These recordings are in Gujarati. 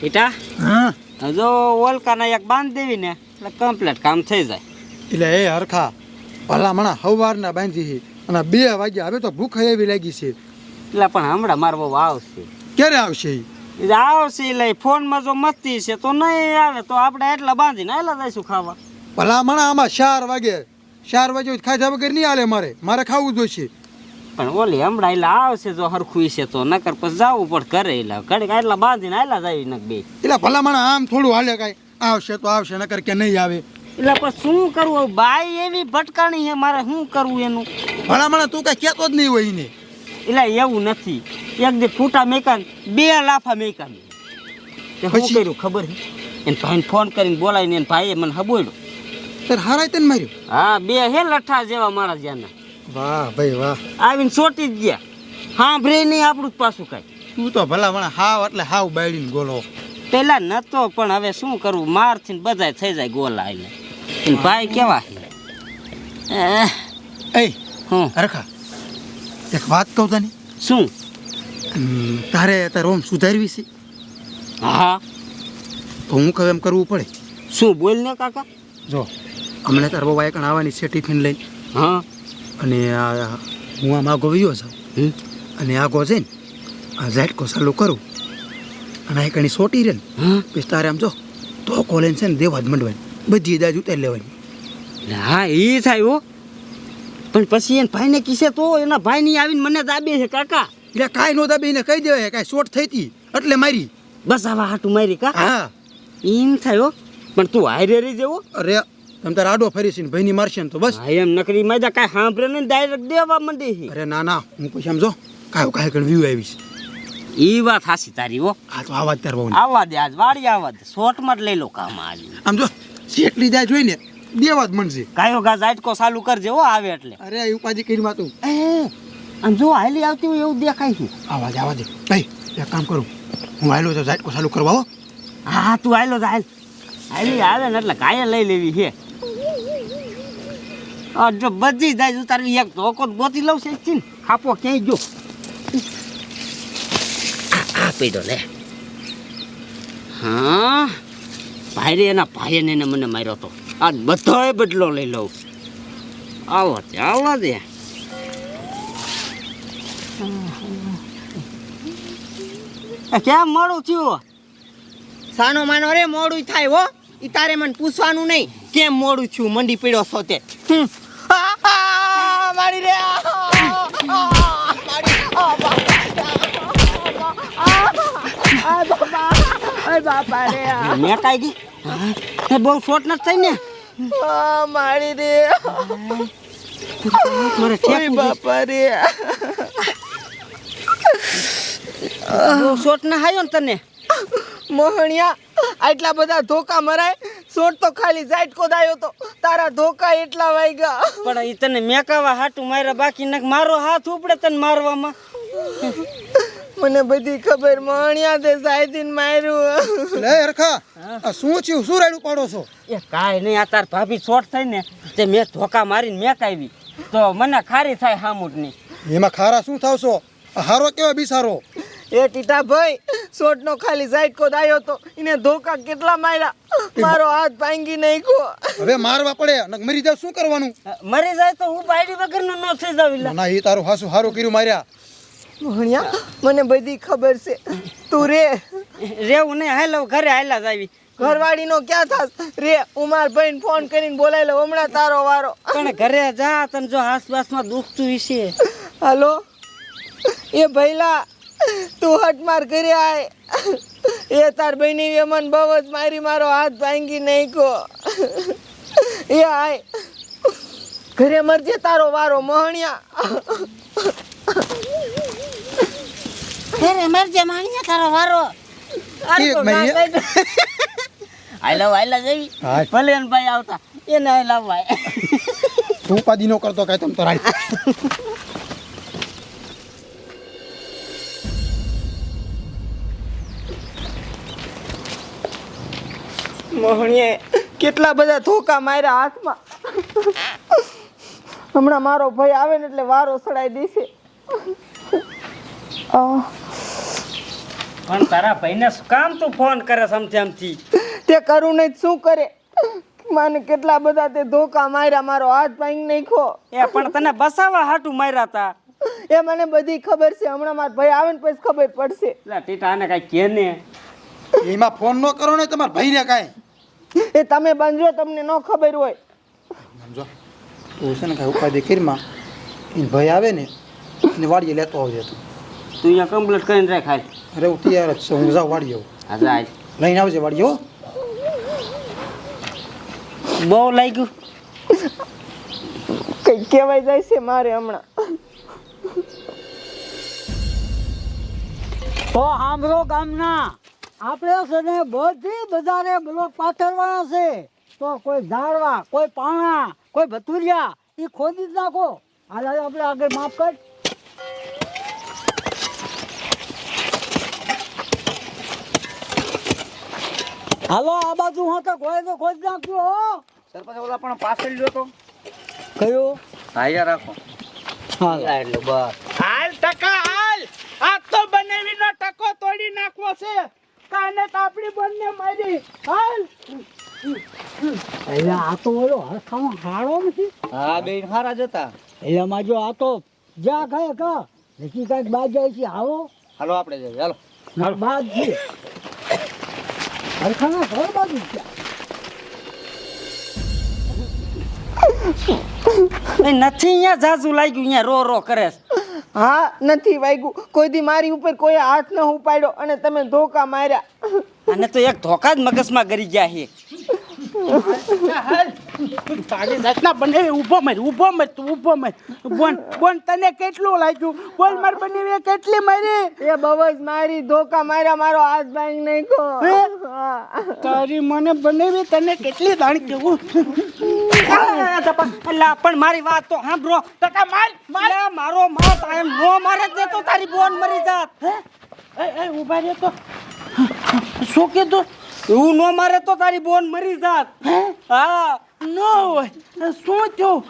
બેટા હા જો ઓલકાના એક બાંધ દેવી ને એટલે કમ્પ્લીટ કામ થઈ જાય. એટલે એ હરખા ભલામણા સવારના બાંધી છે અને 2 વાગ્યા હવે તો ભૂખ એવી લાગી છે. એટલે પણ હમણાં મારો બહુ આવશે. ક્યારે આવશે ઈ? એ આવશે એટલે ફોનમાં જો મસ્તી છે તો નહીં આવે તો આપણે એટલા બાંધીને આયલા જઈશું ખાવા. ભલામણા આમાં 4 વાગે ખાધા વગર નહીં હાલે. મારે ખાવું જોઈશે. પણ ઓલી હમણાં એટલે આવશે જો હરખું છે તો નકર પછી જવું પડે ઘરે એટલે ઘડીક એટલા બાંધીને આયલા જાય ને બે. એટલે ભલામણા આમ થોડું હાલે કાંઈ આવશે તો આવશે નકર કે નહીં આવે. એટલે પછી શું કરવું બાઈ એવી ભટકાણી છે મારે શું કરવું એનું. ભલામણા તું કાંઈ કહેતો જ નહીં હોય એને. એટલે એવું નથી એક દી ફૂટા મેકાન 2 લાફા મેકાન શું કર્યું ખબર છે એને ભાઈને ફોન કરીને બોલાવીને એને ભાઈએ મને હબોડ્યો. તાર હારાય તને માર્યો? હા 2 હે લઠ્ઠા જેવા મારા જ્યાંના. વાહ ભાઈ વાહ. આવીને ચોટી જ ગયા. હા ભરે નહીં આપણું જ પાછું કાંઈ. તું તો ભલામણા હાવ એટલે હાવ બાયડીને ગોલો. પેલા નતો પણ હવે શું કરવું મારથી ને બધાય થઈ જાય ગોલા એટલે એને ભાઈ કેવા એ હું હરખા એક વાત કહું તને. શું? તારે ઓમ સુધારવી છે હા તો હું કહું એમ કરવું પડે. શું બોલ ને કાકા. જો હમણાં તાર બહુ એકણ આવવાની છે ટિફિન લઈને. હા અને હું આમ આગો વયો જાઉં અને આગો જઈને આ ઝાટકો ચાલુ કરું અને આ કણી સોટી રહે ને પછી તારે આમ જો તો કોલેન છે ને દેવા જ મંડવાની બધી દાજ ઉતારી લેવાની. હા એ થાય હો પણ પછી એને ભાઈને કીશે તો એના ભાઈ નહીં આવીને મને દાબે છે કાકા. એટલે કાંઈ નો દાબે એને કહી દેવાય કાંઈ શોર્ટ થઈ હતી એટલે મારી. બસ આવા હાટું મારી કા. હા એમ થાય હો પણ તું હારે રહી જવો. અરે તમે તારે આડો ફરી છે ને ભાઈની મારશે ને તો બસ. હા એમ નકરી માજા કાંઈ સાંભળે ને ડાયરેક્ટ દેવા માંડે છે. અરે ના ના હું પછી આમ જો કાંઈ કણ વ્યૂ આવીશ. એ વાત હાસી તારી હો. આ તો આવાજ તાર બહુ આવવા દે આજ વાડી આવવા દે શોર્ટમાં જ લઈ લો કામ આજ. આમ જો જેટલી દાજ હોય ને દેવા જ મળશે. કાયો ગા ઝાટકો ચાલુ કરજે હો આવે એટલે. અરે ઉપાધિ કરી માં તું આમ જો હાલી આવતી હોય એવું દેખાય છે. આવા દે ભાઈ એક કામ કરું હું આયલો તો ઝાટકો ચાલુ કરવા હો. હા તું આયલો હાલ હાલી આવે ને એટલે કાયા લઈ લેવી છે. જો બધી જાય ઉતારવી એક ધોકો ગોતી લઉં છે ને ખાપો ક્યાંય જો આ પીડો લે. હા ભાઈ એના ભાઈએ ને મને માર્યો તો આ બધાય બદલો લઈ લઉં. આવો ચાલો દે. કેમ મોડું થયું? સાનો માનો રે મોડું થાય હો. ઈ તારે મને પૂછવાનું નહીં કેમ મોડું થયું મંડી પીડ્યો છો તે. મારી રે બાપા રે મેં કાઈ ગઈ એ બહુ શોર્ટ નથી થઈ ને. મારી રે મારે ઠેક બાપા રે બહુ શોર્ટ ના હાયો ને તને. મોહણિયા આટલા બધા ધોકા મરાય. શોટ તો ખાલી ઝાટકો દાયો તો તારા ધોકા એટલા વાગ્યા. પણ એ તને મેકાવા હાટું માર્યા બાકી નક મારો હાથ ઉપડે તને મારવામાં. મને બધી ખબર મોહણિયા તે સાયદીન માર્યું. લે હરખા આ શું થયું? શું રાડું પાડો છો? એ કાંઈ નહીં આ તાર ભાભી શોર્ટ થઈ ને તે મેં ધોકા મારીને મેકાવી તો મને ખારી થાય હામુટની. એમાં ખારા શું થાવશો? હારો કેવા બિસારો? એ ટીટા ભાઈ શોટ નો ખાલી ઝાટકો દાયો તો એને ધોકા કેટલા માર્યા. મારો હાથ ભાંગી નાખ્યો. હવે મારવા પડે નક મરી જાવ શું કરવાનું? મરી જાય તો હું બાયડી વગરનો ન થઈ જાવ. ના એ તારું હાસું હારું કર્યું માર્યા. મોહણિયા મને બધી ખબર છે. તું રે રેવું નહીં હાલો ઘરે હાલા જાવી. ઘરવાળીનો ક્યાં થાસ રે. ઉમાર ભાઈને ફોન કરીને બોલાવી લો હમણાં તારો વારો. પણ ઘરે જા તને જો આસપાસમાં દુખતું હશે. હાલો એ ભઈલા તું હટ માર ઘરે આય. એ તાર બહેની મન બહુ જ મારી મારો હાથ ભાંગી નાખ્યો. એ આય ઘરે મરજે તારો વારો મોહણિયા. ઘરે મરજે માણિયા તારો વારો. હાલા જવી ભલે ભાઈ આવતા એને હાલા ભાઈ. તું ઉપાધિ નો કરતો કાંઈ તમ તો રાઈ. મોહણીએ કેટલા બધા ધોકા માર્યા હાથમાં. હમણાં મારો ભાઈ આવે ને એટલે વારો સડાઈ દેશે. પણ તારા ભાઈને શું કામ તું ફોન કરે સમથી તે કરું નહીં તો શું કરે? મને કેટલા બધા તે ધોકા માર્યા, મારો હાથ ભાંગી નાખ્યો. એ પણ તને બસાવા હાટું માર્યા તા. એ મને બધી ખબર છે. હમણાં મારો ભાઈ આવે ને પછી ખબર પડશે. એટલે ટીટા આને કાંઈ કે ને. એમાં ફોન ન કરો ને તમારા ભાઈને કાંઈ. એ તમે બંધો, તમને ન ખબર હોય. સમજો તું છે ને કાંઈ ઉપાધિ કરીમાં એને ભાઈ આવે ને એને વાડીએ લેતો આવજે તું. તું અહીંયા કમ્પ્લીટ કરીને રાખ હાલ. અરે હું તૈયાર જ છું, હું જાઉં વાડીએ આવું. હા જા લઈને આવજે વાડીએ હો. બહુ લાગ્યું. કઈ કહેવાય જાય છે મારે હમણાં. તો સાંભળો ગામના, આપણે છે ને બધી બધાને બ્લોક પાથરવાના છે. તો કોઈ ઝાડવા, કોઈ પાણા, કોઈ ભતુરિયા એ ખોદી જ નાખો. હાલ આપણે આગળ માફ કર. હાલો આ બાજુ હું તો કોઈ તો ખોદ નાખ્યો હો. સરપંચ ઓલા પણ પાછળ લ્યો તો કયો? હાયા રાખો. હાલ એટલે બસ. હાલ ટકા હાલ. આ તો બનાવીનો ટકો તોડી નાખવો છે. કાને તો આપણી બંને મારી. હાલ. એટલે આ તો ઓલો હરખામાં હારો નથી. હા બેન હારા જતા. એટલે માં જો આ તો જ્યાં ખાય કા નક્કી કાંઈક બાદ જાય છે. આવો હાલો આપણે જઈએ હાલો. બાદ છે હરખાના ઘર બાજુ છે. નથી અહીંયા જાજુ લાગ્યું, અહીંયા રો રો કરે છે. હા, નથી વાગ્યું. કોઈ દી મારી ઉપર કોઈ હાથ ન ઉપાડ્યો અને તમે ધોકા માર્યા. અને તો એક ધોકા જ મગજમાં ગરી ગયા છે. તારી જાતના બનાવી ઊભો મર, ઊભો મર, તું ઊભો મર. બોન બોન તને કેટલું લાગ્યું? બોલ માર બનાવી કેટલી મારી? એ બહુ જ મારી, ધોકા માર્યા, મારો હાથ ભાંગી નાખ્યો. હા. તારી મને બનાવી તને કેટલી દાણ કેવું? એટલે પણ મારી વાત તો સાંભળો. ટકા માર માર. અલ્યા, મારો માત એમ નો મારે જ ને તો તારી બોન મરી જાત. એ ઊભા રહે તો. શું કીધું? એવું નો મારે તો તારી બોન મરી જાત. હા, નો હોય. શું થયું?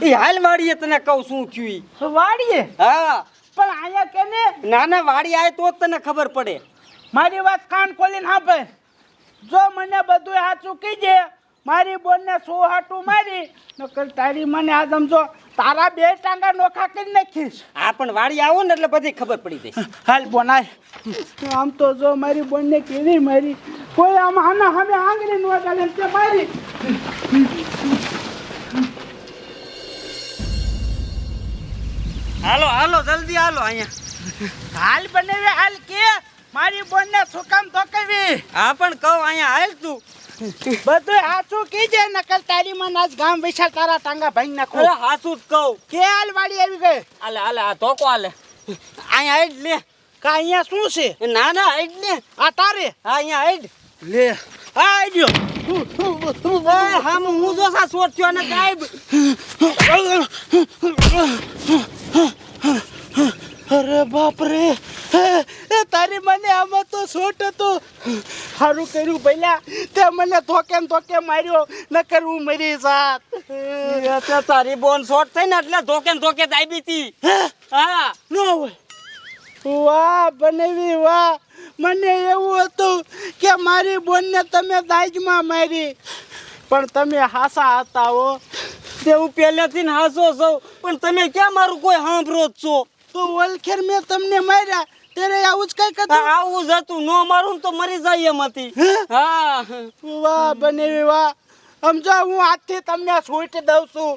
એ હાલ વાડીએ તને કહું શું થયું ઈ. વાડીએ? હા, પણ અહીંયા કેને? ના ના, વાડી આવે તો જ તને ખબર પડે. મારી વાત કાન ખોલીને સાંભળ. જો મને બધું સાચું કીજે, મારી બોનને સો હાટું મારી નકર તારી મને આ સમજો તારા બે ટાંગા નોખા કરી નાખીશ. હા, પણ વાડી આવો ને એટલે બધી ખબર પડી જાય. હાલ બોન હાલ. આમ તો જો મારી બોનને કેવી મારી, કોઈ આમ આના સામે આંગળી ન વગાડે તે મારી. હાલો હાલો, જલ્દી હાલો અહીંયા. હાલ બનાવે હાલ કે મારી બોનને શું કામ ધોકાવી? હા, પણ કહું અહીંયા હાલ તું. બધું સાચું કીજે નકર તારી મને આજ ગામ વિશાળ તારા ટાંગા ભાંગી નાખું. અરે હાસું જ કહું. કે હાલ વાડી આવી ગઈ. હાલે હાલે, આ ધોકો હાલે. અહીંયા હેડ લે. કા અહીંયા શું છે? ના ના, હેડ લે. આ તારે? હા, અહીંયા હેડ. લે હા આવ્યો. હા, હું જો સા સોટ થયો ને ગાયબ. અરે બાપ રે, તારી મને આમાં તો શોટ હતો. સારું કર્યું ભઈલા તે મને ધોકે ને ધોકે માર્યો, નકર હું મરી જાત. એટલે તારી બોન શોટ થઈ ને એટલે ધોકે ને ધોકે જ આવી હતી. હા, ન હોય. વાહ બનેવી વાહ. મને એવું હતું કે મારી બોનને તમે દાજમાં મારી, પણ તમે હાસા હતા હો. તે હું પહેલેથી ને હાસો છું, પણ તમે ક્યાં મારું કોઈ સાંભળો જ છો. તો ઓલખેર મેં તમને માર્યા ત્યારે આવું જ કઈ કરતું. આવું જ હતું. નો મારું ને તો મરી જાય એમ હતી. હા, વાહ બનેવી વાહ. સમજો હું આજથી તમને છૂટ દઉં છું.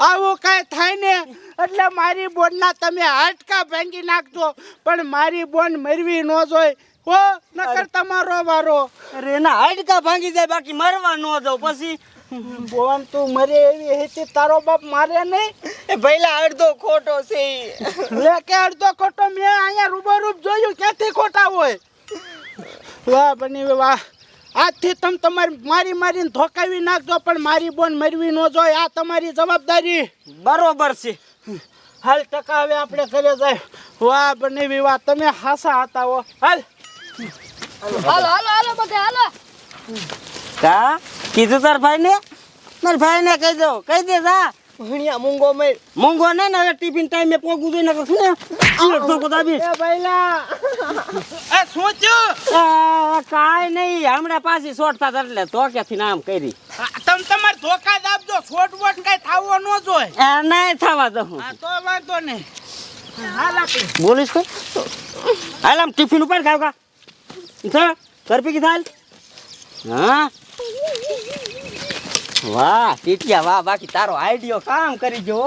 આવું કાંઈ થાય ને એટલે મારી બોનના તમે હાડકા ભાંગી નાખજો, પણ મારી બોન મરવી ન જોઈ હો, નકર તમારો વારો. અરે એના હાડકા ભાંગી જાય, બાકી મરવા ન જાવ. પછી બોન તું મરે એવી હતી તારો બાપ મારે નહીં? એ ભઈલા અડધો ખોટો છે ઈ. લે કે અડધો ખોટો મેં અહીંયા રૂબરૂપ જોયું, ક્યાંથી ખોટા હોય? વાહ બની વાહ. આજથી તમે તમારી મારી મારીને ધોકાવી નાખજો, પણ મારી બોન મરવી ન જોઈએ. આ તમારી જવાબદારી. બરોબર છે. હાલ ટકા હવે આપણે ઘરે જાય. વાહ બનેવી વાહ, તમે હાસા હતા હો. હાલ હાલો હાલો હાલો બધે હાલો. કા કીધું તાર ભાઈ ને? મારા ભાઈ ને કહી દો, કહી દે જા. ભણ્યા મૂંગો મેળ મોંઘો નહીં ને હવે ટિફિન ટાઈમે પોગું જોઈને શું ને ચીડ તો કદાબી એ ભઈલા એ શું થયું કાંઈ નહીં હમણાં પાછી શોર્ટ થતા એટલે તો ક્યાંથી નામ કરી તમે તમારે ધોકા જ આપજો છોટ બોટ કઈ થાવો ન જોઈએ નહીં થવા દઉં હા તો વાંધો નહીં હાલ આપણે બોલીશ કોઈ હાલ આમ ટિફિન ઉપર ખાવ કા ઘર પી કીધા હા વાહ ટીટિયા વાહ બાકી તારો આઈડિયો કામ કરી જો